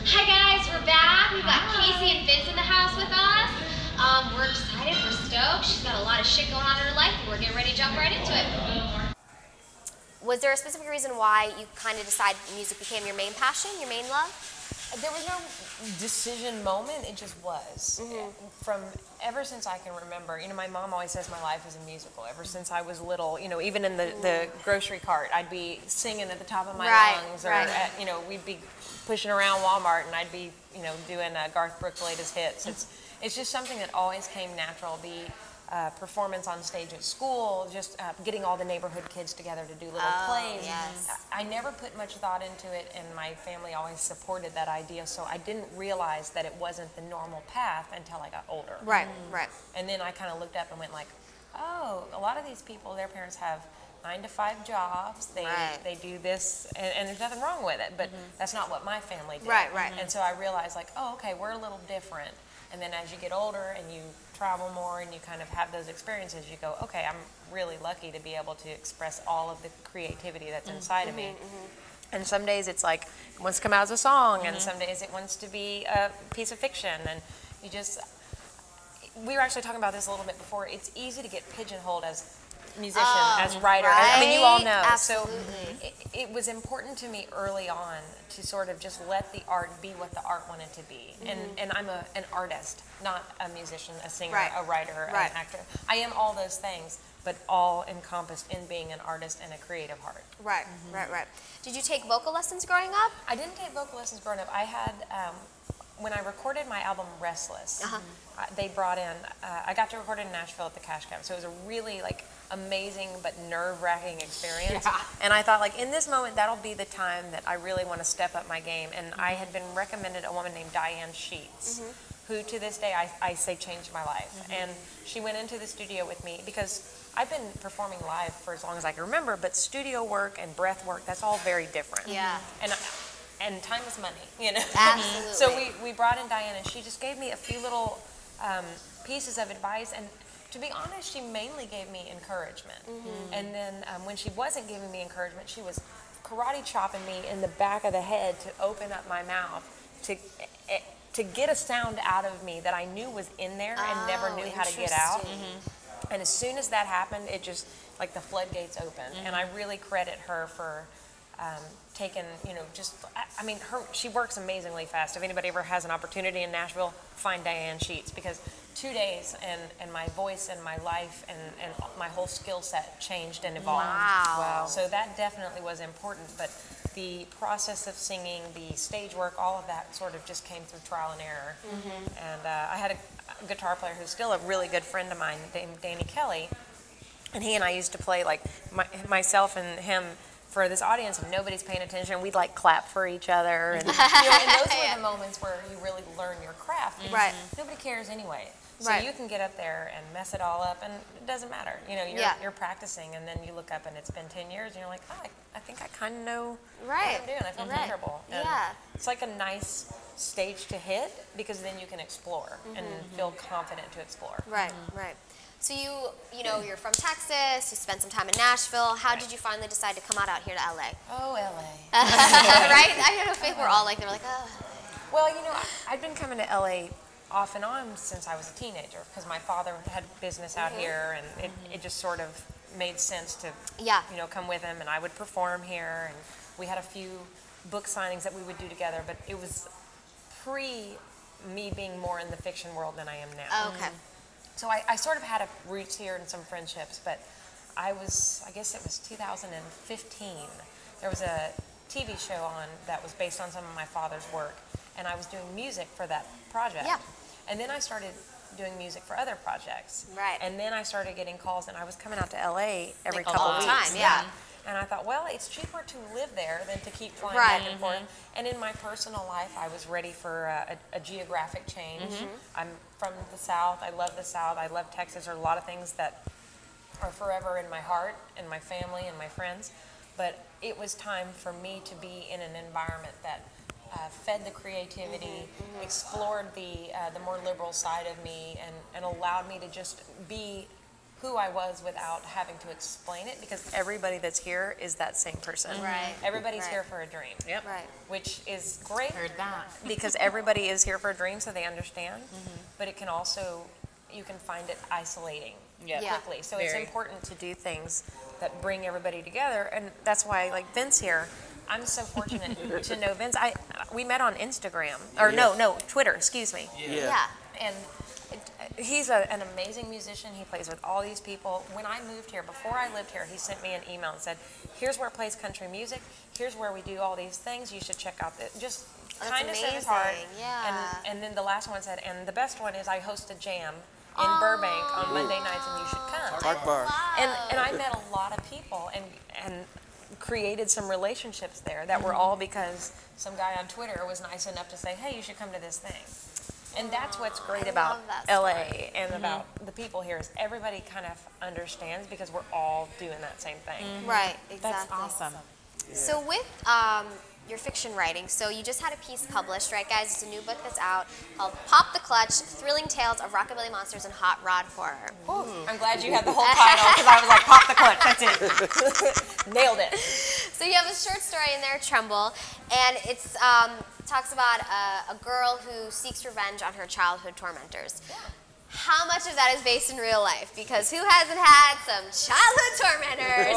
Hi, guys. We're back. We've got Kasey and Vince in the house with us. We're excited. We're stoked. She's got a lot of shit going on in her life, and we're getting ready to jump right into it. Was there a specific reason why you kind of decided music became your main passion, your main love?
There was no decision moment, it just was. From ever since I can remember, my mom always says my life is a musical. Ever since I was little, even in the grocery cart, I'd be singing at the top of my lungs, or we'd be pushing around Walmart and I'd be, doing Garth Brooks' latest hits. It's just something that always came natural. performance on stage at school, just getting all the neighborhood kids together to do little plays.
Yes.
I never put much thought into it, and my family always supported that idea, so I didn't realize that it wasn't the normal path until I got older.
Right.
And then I kind of looked up and went like, oh, a lot of these people, their parents have 9-to-5 jobs. They do this, and there's nothing wrong with it, but that's not what my family did.
Right.
And so I realized like, oh, okay, we're a little different. And then as you get older and you travel more and you kind of have those experiences, you go, okay, I'm really lucky to be able to express all of the creativity that's inside of me. And some days it's like it wants to come out as a song, and some days it wants to be a piece of fiction, and you just. We were actually talking about this a little bit before. It's easy to get pigeonholed as musician, as writer.
Right?
I mean, you all know.
Absolutely.
So it was important to me early on to sort of just let the art be what the art wanted to be. And I'm an artist, not a musician, a singer, a writer, an actor. I am all those things, but all encompassed in being an artist and a creative heart.
Right. Did you take vocal lessons growing up?
I didn't take vocal lessons growing up. I had, when I recorded my album Restless, they brought in, I got to record in Nashville at the Cash Cab, so it was a really like amazing but nerve-wracking experience. And I thought like in this moment that'll be the time that I really want to step up my game. And I had been recommended a woman named Diane Sheets, who to this day I say changed my life. And she went into the studio with me because I've been performing live for as long as I can remember, but studio work and breath work, that's all very different.
Yeah.
And time is money, you know.
Absolutely.
So we brought in Diane, and she just gave me a few little pieces of advice. And to be honest, she mainly gave me encouragement. And then when she wasn't giving me encouragement, she was karate chopping me in the back of the head to open up my mouth to get a sound out of me that I knew was in there and never knew how to get out. And as soon as that happened, it just, like the floodgates opened. And I really credit her for taken, you know, just, I mean, she works amazingly fast. If anybody ever has an opportunity in Nashville, find Diane Sheets, because 2 days and my voice and my life and my whole skill set changed and evolved.
Wow.
So that definitely was important, but the process of singing, the stage work, all of that sort of just came through trial and error. And I had a guitar player who's still a really good friend of mine, named Danny Kelly, and he and I used to play, like, myself and him, for this audience, and nobody's paying attention, we'd like clap for each other, and, you know, and those were the moments where you really learn your craft.
Right.
Nobody cares anyway. So you can get up there and mess it all up, and it doesn't matter. You know, you're practicing, and then you look up and it's been 10 years, and you're like, oh, I think I kind of know what I'm doing. I feel comfortable. And it's like a nice stage to hit, because then you can explore and feel confident to explore.
Right. So you know, you're from Texas, you spent some time in Nashville. How did you finally decide to come out here to LA?
Oh, LA.
Right? I don't know if we're all like, they're like, oh.
Well, you know, I've been coming to LA off and on since I was a teenager, because my father had business out here, and it just sort of made sense to, you know, come with him, and I would perform here, and we had a few book signings that we would do together, but it was pre me being more in the fiction world than I am now.
Oh, okay.
So I sort of had roots here and some friendships, but I guess it was 2015, there was a TV show on that was based on some of my father's work, and I was doing music for that project.
Yeah.
And then I started doing music for other projects.
Right.
And then I started getting calls, and I was coming out to LA every
Like
couple
all the
weeks.
time, yeah.
And I thought, well, it's cheaper to live there than to keep flying
Right.
back and forth. And in my personal life, I was ready for a geographic change. I'm from the South. I love the South. I love Texas. There are a lot of things that are forever in my heart and my family and my friends. But it was time for me to be in an environment that fed the creativity, explored the more liberal side of me, and allowed me to just be who I was without having to explain it, because everybody that's here is that same person.
Right.
Everybody's here for a dream.
Yep.
Right.
Which is great.
Heard that.
Because everybody is here for a dream, so they understand. But it can also, you can find it isolating quickly. So it's important to do things that bring everybody together, and that's why, like Vince here, I'm so fortunate to know Vince. We met on Instagram, or no, Twitter, excuse me.
Yeah.
And he's an amazing musician. He plays with all these people. When I moved here, before I lived here, he sent me an email and said, here's where it plays country music. Here's where we do all these things. You should check out this. Just kindness in his heart.
Yeah.
And then the last one said, and the best one is I host a jam in Burbank on Monday nights, and you should come.
Park Bar.
And I met a lot of people and created some relationships there that were all because some guy on Twitter was nice enough to say, hey, you should come to this thing. And that's what's great about LA and about the people here is everybody kind of understands because we're all doing that same thing.
Right, exactly.
That's awesome.
So with your fiction writing, so you just had a piece published, right, guys? It's a new book that's out called Pop the Clutch, Thrilling Tales of Rockabilly Monsters and Hot Rod Horror.
I'm glad you had the whole title because I was like, pop the clutch, that's it. Nailed it.
So you have a short story in there, Tremble, and it's talks about a girl who seeks revenge on her childhood tormentors. Yeah. How much of that is based in real life? Because who hasn't had some childhood tormentors?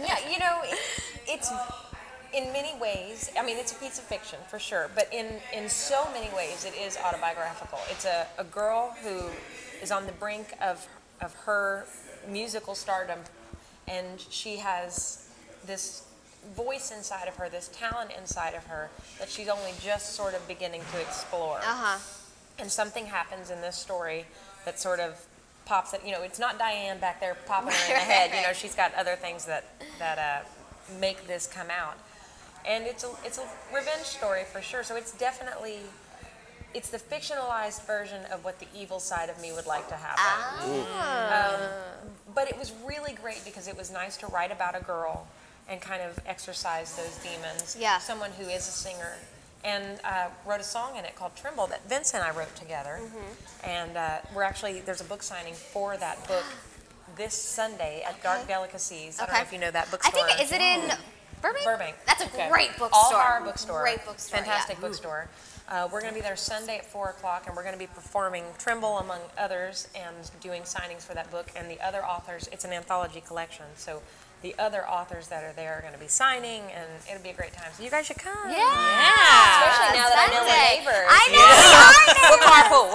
Yeah, you know, it's in many ways, I mean, it's a piece of fiction for sure, but in so many ways it is autobiographical. It's a girl who is on the brink of her musical stardom, and she has this voice inside of her, this talent inside of her that she's only just sort of beginning to explore. And something happens in this story that sort of pops it. You know, it's not Diane back there popping her in the head. You know, she's got other things that make this come out. And it's a revenge story for sure. So it's definitely, it's the fictionalized version of what the evil side of me would like to happen. But it was really great because it was nice to write about a girl and kind of exercise those demons.
Yeah.
Someone who is a singer. And wrote a song in it called Tremble that Vince and I wrote together. And we're actually, there's a book signing for that book this Sunday at Dark Delicacies. I don't know if you know that bookstore.
I think, is it in Burbank?
Burbank.
That's a great bookstore.
All Horror bookstore.
Great bookstore.
Fantastic bookstore. We're going to be there Sunday at 4 o'clock, and we're going to be performing Tremble among others and doing signings for that book. And the other authors, it's an anthology collection, so the other authors that are there are going to be signing, and it'll be a great time. So you guys should come.
Yeah.
Especially now that I know my neighbors.
I know.
We'll carpool.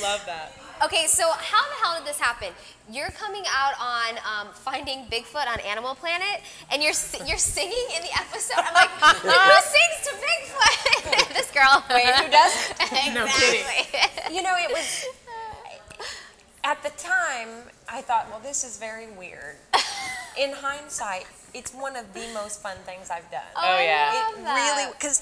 Love that.
Okay, so how the hell did this happen? You're coming out on Finding Bigfoot on Animal Planet, and you're singing in the episode. I'm like who sings to Bigfoot? This girl.
Wait, who does?
Exactly.
No kidding.
You know, it was, at the time, I thought, well, this is very weird. In hindsight, it's one of the most fun things I've done.
Oh, yeah.
It really, because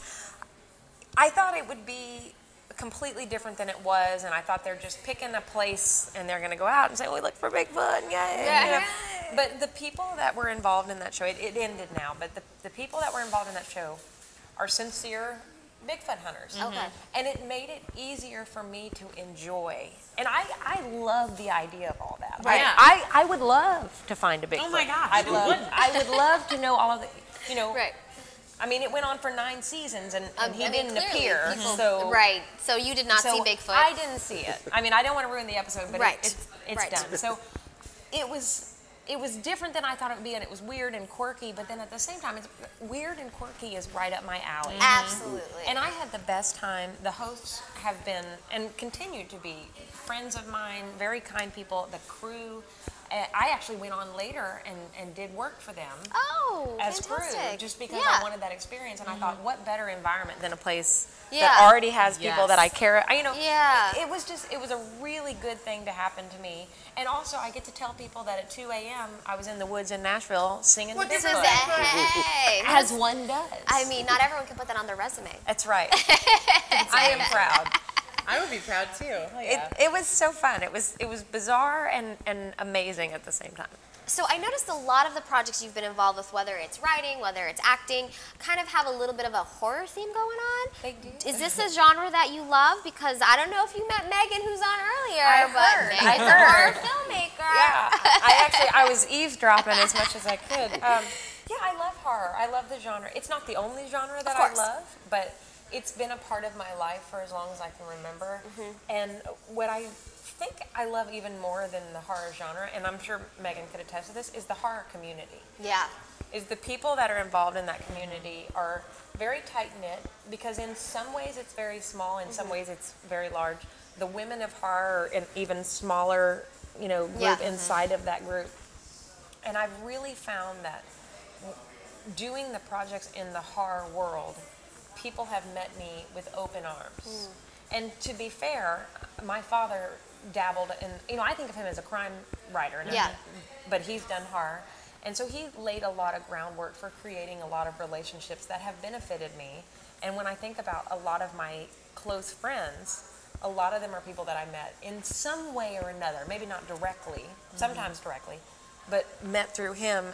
I thought it would be completely different than it was, and I thought they're just picking a place and they're going to go out and say, we look for Bigfoot, yay.
Yeah.
But the people that were involved in that show, it ended now, but the people that were involved in that show are sincere Bigfoot hunters.
Okay.
And it made it easier for me to enjoy. And I love the idea of all that.
Right.
Yeah.
I would love to find a Bigfoot.
Oh my gosh,
I would love to know all of the, you know.
Right.
I mean, it went on for 9 seasons, and he
I mean,
didn't
clearly
appear.
people-
So
right. So you did not see Bigfoot.
I didn't see it. I mean, I don't want to ruin the episode, but
Right.
it's
Right.
done. So it was different than I thought it would be, and it was weird and quirky. But then at the same time, it's weird and quirky is right up my alley.
Absolutely.
And I had the best time. The hosts have been and continue to be friends of mine, very kind people. The crew. I actually went on later and did work for them as
fantastic.
crew, just because
Yeah.
I wanted that experience. And I thought, what better environment than a place
Yeah.
that already has people
Yes.
that I care. You know,
Yeah.
it was a really good thing to happen to me. And also, I get to tell people that at 2 a.m. I was in the woods in Nashville singing to
This is
Bigfoot.
hey.
As one does.
I mean, not everyone can put that on their resume.
That's right. I am proud.
I would be proud too. Hell yeah.
It was so fun. It was bizarre and amazing at the same time.
So I noticed a lot of the projects you've been involved with, whether it's writing, whether it's acting, kind of have a little bit of a horror theme going on.
They do.
Is this a genre that you love? Because I don't know if you met Megan, who's on earlier,
I
but
heard.
Megan's
I
a horror
heard.
filmmaker.
Yeah, I was eavesdropping as much as I could. Yeah, I love horror. I love the genre. It's not the only genre that I
course.
love, but it's been a part of my life for as long as I can remember. And what I think I love even more than the horror genre, and I'm sure Megan could attest to this, is the horror community.
Yeah.
Is the people that are involved in that community are very tight-knit, because in some ways it's very small, in some ways it's very large. The women of horror are an even smaller, group
Yeah.
inside of that group. And I've really found that doing the projects in the horror world people have met me with open arms. And to be fair, my father dabbled in, you know, I think of him as a crime writer, but he's done horror. And so he laid a lot of groundwork for creating a lot of relationships that have benefited me. And when I think about a lot of my close friends, a lot of them are people that I met in some way or another, maybe not directly, sometimes directly, but met through him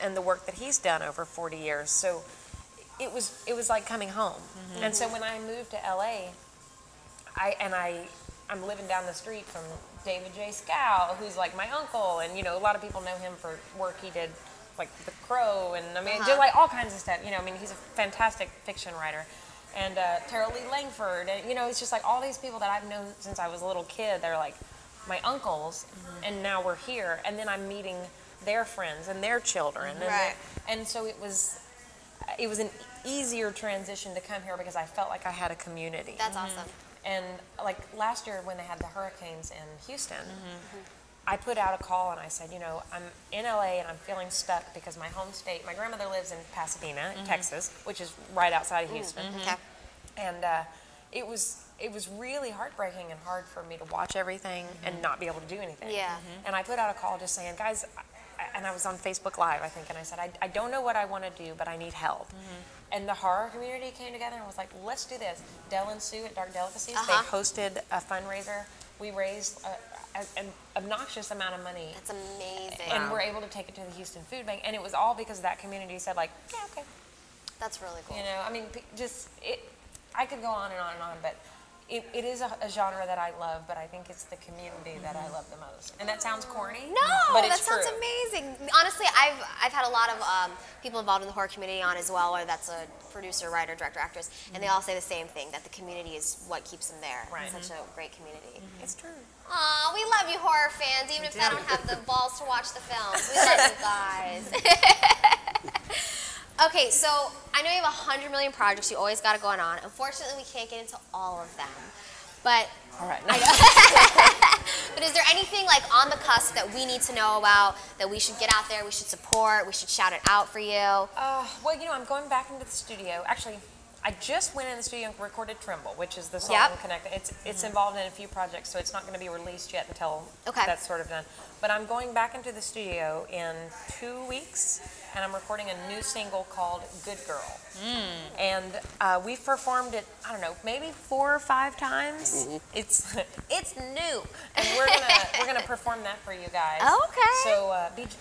and the work that he's done over 40 years. So it was like coming home. And so when I moved to LA, I'm living down the street from David J. Scow, who's like my uncle, and you know, a lot of people know him for work he did, like The Crow, and I mean, did like all kinds of stuff. You know, I mean, he's a fantastic fiction writer, and Tara Lee Langford, and you know, it's just like all these people that I've known since I was a little kid. They're like my uncles, and now we're here, and then I'm meeting their friends and their children, and so it was an easier transition to come here because I felt like I had a community.
That's awesome.
And like last year when they had the hurricanes in Houston, I put out a call and I said, you know, I'm in LA and I'm feeling stuck because my home state, my grandmother lives in Pasadena, Texas, which is right outside of Houston. And it was really heartbreaking and hard for me to watch everything and not be able to do anything. And I put out a call just saying, guys, and I was on Facebook Live, I think, and I said, I don't know what I want to do, but I need help. And the horror community came together and was like, let's do this. Del and Sue at Dark Delicacies, they hosted a fundraiser. We raised an obnoxious amount of money.
That's amazing.
And we're able to take it to the Houston Food Bank. And it was all because that community said like, yeah, okay.
That's really cool.
You know, I mean, I could go on and on and on, but it is a genre that I love, but I think it's the community that I love the most. And that sounds corny.
No,
but it's
that sounds amazing. Honestly, I've had a lot of people involved in the horror community on as well, whether that's a producer, writer, director, actress, and they all say the same thing, that the community is what keeps them there. Right. It's such a great community.
It's true.
Aw, we love you horror fans, even if I don't have the balls to watch the films. We love you guys. Okay, so I know you have 100 million projects you always got going on. Unfortunately, we can't get into all of them. But
all right.
But is there anything like on the cusp that we need to know about, that we should get out there, we should support, we should shout it out for you?
Well, you know, I'm going back into the studio. Actually, I just went in the studio and recorded Tremble, which is the song connected. It's involved in a few projects, so it's not going to be released yet until that's sort of done. But I'm going back into the studio in 2 weeks, and I'm recording a new single called Good Girl. And we've performed it, I don't know, maybe 4 or 5 times. It's new, and we're gonna perform that for you guys.
Okay.
So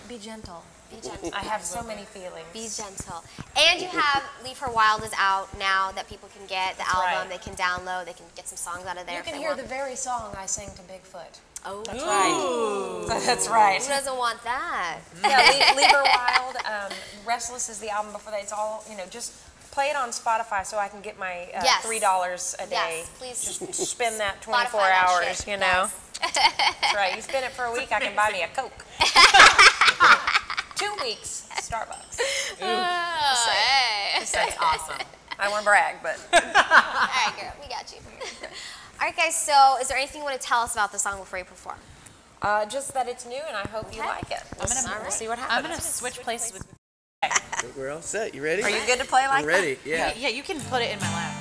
be gentle.
Be gentle.
I have so many feelings.
Be gentle. And you have Leave Her Wild is out now that people can get the album. They can download. They can get some songs out of there.
You can hear the very song I sang to Bigfoot.
Oh,
that's right. That's right.
Who doesn't want that?
Yeah, Leave Her Wild. Restless is the album before that. It's all, you know, just play it on Spotify so I can get my $3 a day.
Yes, please.
Just spend that 24
Spotify
hours,
that shit.
you know. That's right. You spend it for a week, I can buy me a Coke. 2 weeks, Starbucks.
Hey.
That's awesome.
I don't want to brag, but.
All right, girl, we got you. All right, guys, so is there anything you want to tell us about the song before you perform?
Just that it's new, and I hope you like it. We'll see what happens.
I'm going to switch places with.
We're all set. You ready?
Are you good to play like
I'm ready, yeah.
Yeah, you can put it in my lap.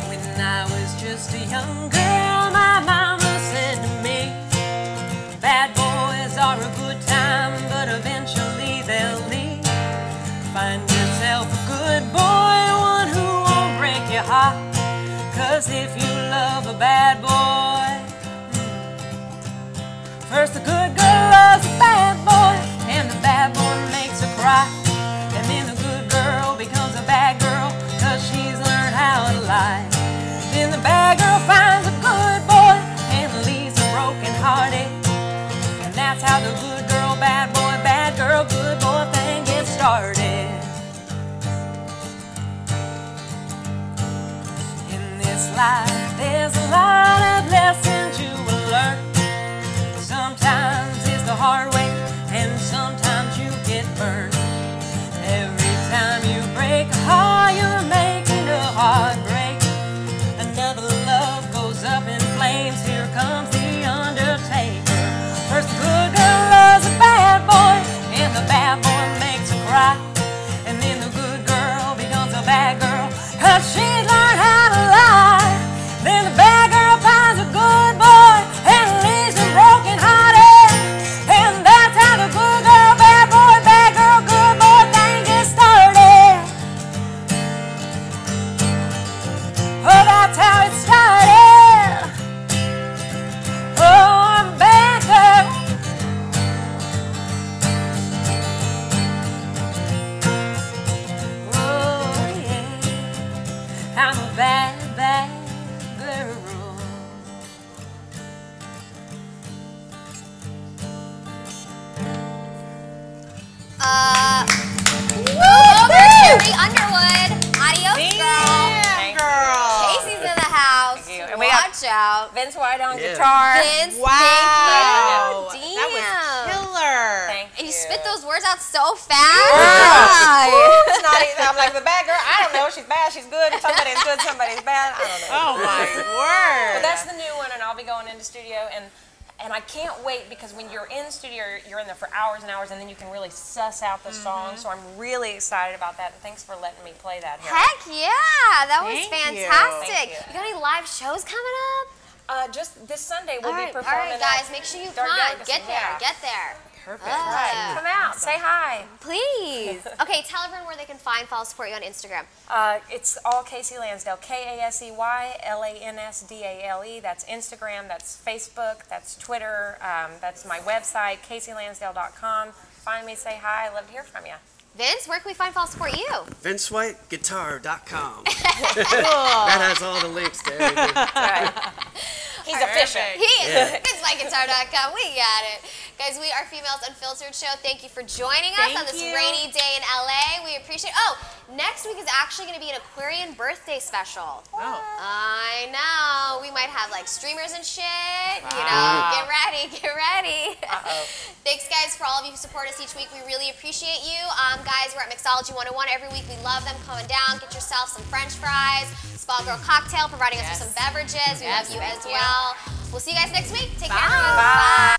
When I was just a young girl, my mama said to me, bad boys are a good time, but eventually they'll leave. Find yourself a good boy, one who won't break your heart. 'Cause if you love a bad boy, first the good girl loves a bad boy, and the bad boy makes her cry. And then the good girl becomes a bad girl, 'cause she's learned how to lie. Then the bad girl finds a good boy and leaves her broken hearted. And that's how the good girl, bad girl, good boy thing gets started. In this life, there's a lot of lessons you will learn. Sometimes it's the hard way, and sometimes you get burned. Every time you break a heart, you're making a heartbreak. Another love goes up in flames. Here comes the undertaker.
Vince White on
Yeah.
guitar.
Vince,
Wow.
thank you.
That was
Damn.
killer.
Thank
And you
you.
spit those words out so fast.
It's not even, I'm like the bad girl. I don't know. She's bad. She's good. Somebody's good. Somebody's bad. I don't know.
Oh my word.
But that's the new one, and I'll be going into studio, and I can't wait because when you're in studio, you're in there for hours and hours, and then you can really suss out the song. So I'm really excited about that, and thanks for letting me play that here.
Heck yeah, that was
Thank you.
fantastic.
Thank you.
You got any live shows coming up?
Just this Sunday we'll
All
be
right,
performing.
guys, make sure you
Dark
come.
Yoga
Get
Scene,
there,
yeah.
get there.
Perfect.
Come out, say hi.
Please. Okay, tell everyone where they can find, follow, support you on Instagram.
It's all Kasey Lansdale, KaseyLansdale. That's Instagram, that's Facebook, that's Twitter, that's my website, KaseyLansdale.com. Find me, say hi. I love to hear from you.
Vince, where can we find, follow, support you?
VinceWhiteGuitar.com. That has all the links to everything.
Right. He's efficient.
He is. It's myguitar.com. We got it. Guys, we are Females Unfiltered Show. Thank you for joining us on this rainy day in LA. We appreciate it. Oh, next week is actually going to be an Aquarian birthday special.
Oh.
I know. We might have like streamers and shit. You know, get ready, get ready. Thanks, guys, for all of you who support us each week. We really appreciate you. Guys, we're at Mixology 101 every week. We love them. Coming down, get yourself some French fries. Spa Girl Cocktail providing us with some beverages. We love you as well. We'll see you guys next week. Take care.
Bye.